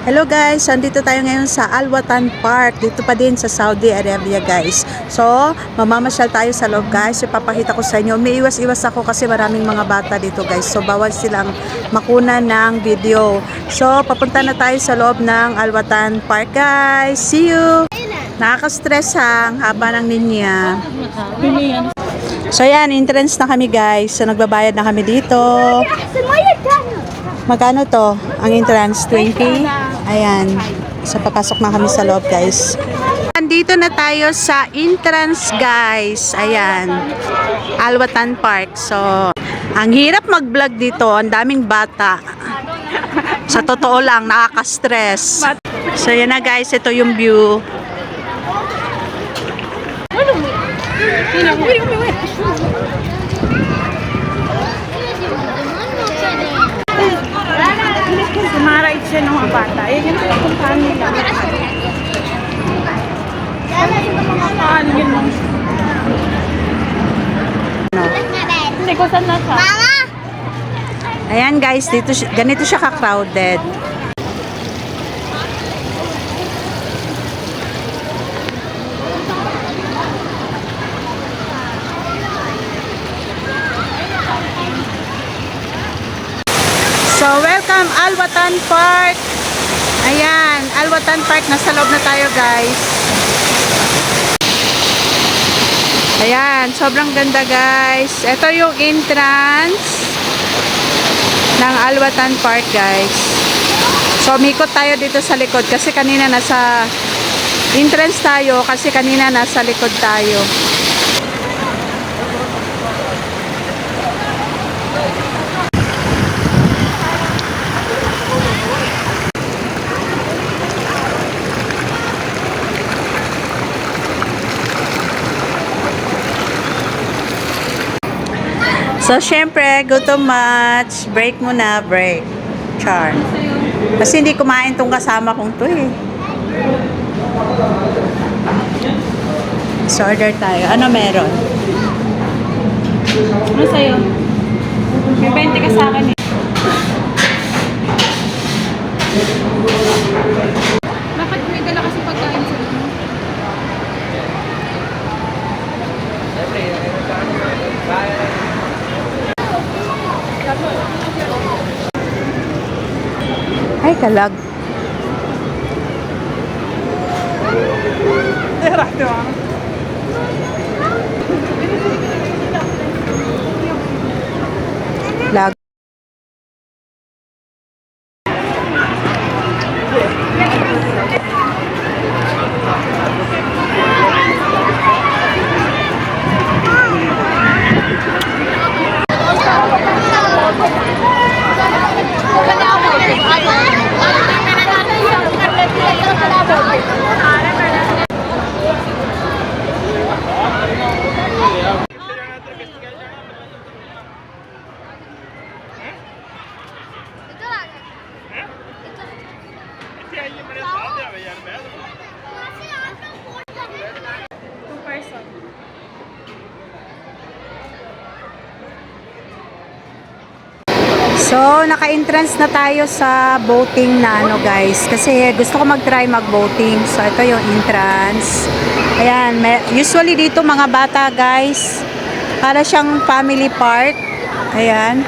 Hello guys, andito tayo ngayon sa Al Watan Park. Dito pa din sa Saudi Arabia guys. So, mamamasyal tayo sa loob guys. Ipapakita ko sa inyo. May iwas-iwas ako kasi maraming mga bata dito guys. So, bawal silang makuna ng video. So, papunta na tayo sa loob ng Al Watan Park guys. See you! Nakaka-stress ang haba ng linya. So, yan. Entrance na kami guys. So, nagbabayad na kami dito. Magkano to? Ang entrance, 20? Ayan. So, papasok na kami sa loob, guys. Nandito na tayo sa entrance, guys. Ayan. Al Watan Park. So, ang hirap mag-vlog dito. Ang daming bata. Sa totoo lang, nakaka-stress. So, yan na, guys. Ito yung view. Sumarait siya ng mga bata. Yan yung pupuntahan nila. Ano yun mo? Hindi ko saan nasa. Ayan, guys. Dito, ganito siya ka-crowded. So, welcome Al Watan Park. Ayan, Al Watan Park. Nasa loob na tayo, guys. Ayan, sobrang ganda, guys. Ito yung entrance ng Al Watan Park, guys. So, umikot tayo dito sa likod kasi kanina nasa entrance tayo kasi kanina nasa likod tayo. So, syempre, gutom much. Break muna, break. Char. Kasi hindi kumain tong kasama kong to eh. So, order tayo. Ano meron? Ano sa'yo? May 20 ka sa akin eh. Bakit may dala kasi pagkain sa inyo? Ay, kalag. Lag. So, naka-entrance na tayo sa boating na ano guys. Kasi gusto ko mag-try mag-boating. So, ito yung entrance. Ayan, usually dito mga bata guys. Para siyang family park. Ayan.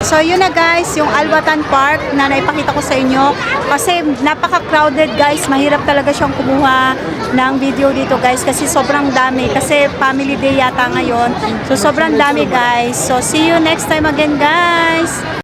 So, yun na guys, yung Al Watan Park na naipakita ko sa inyo. Kasi napaka-crowded guys. Mahirap talaga siyang kumuha ng video dito guys. Kasi sobrang dami. Kasi family day yata ngayon. So, sobrang dami guys. So, see you next time again guys.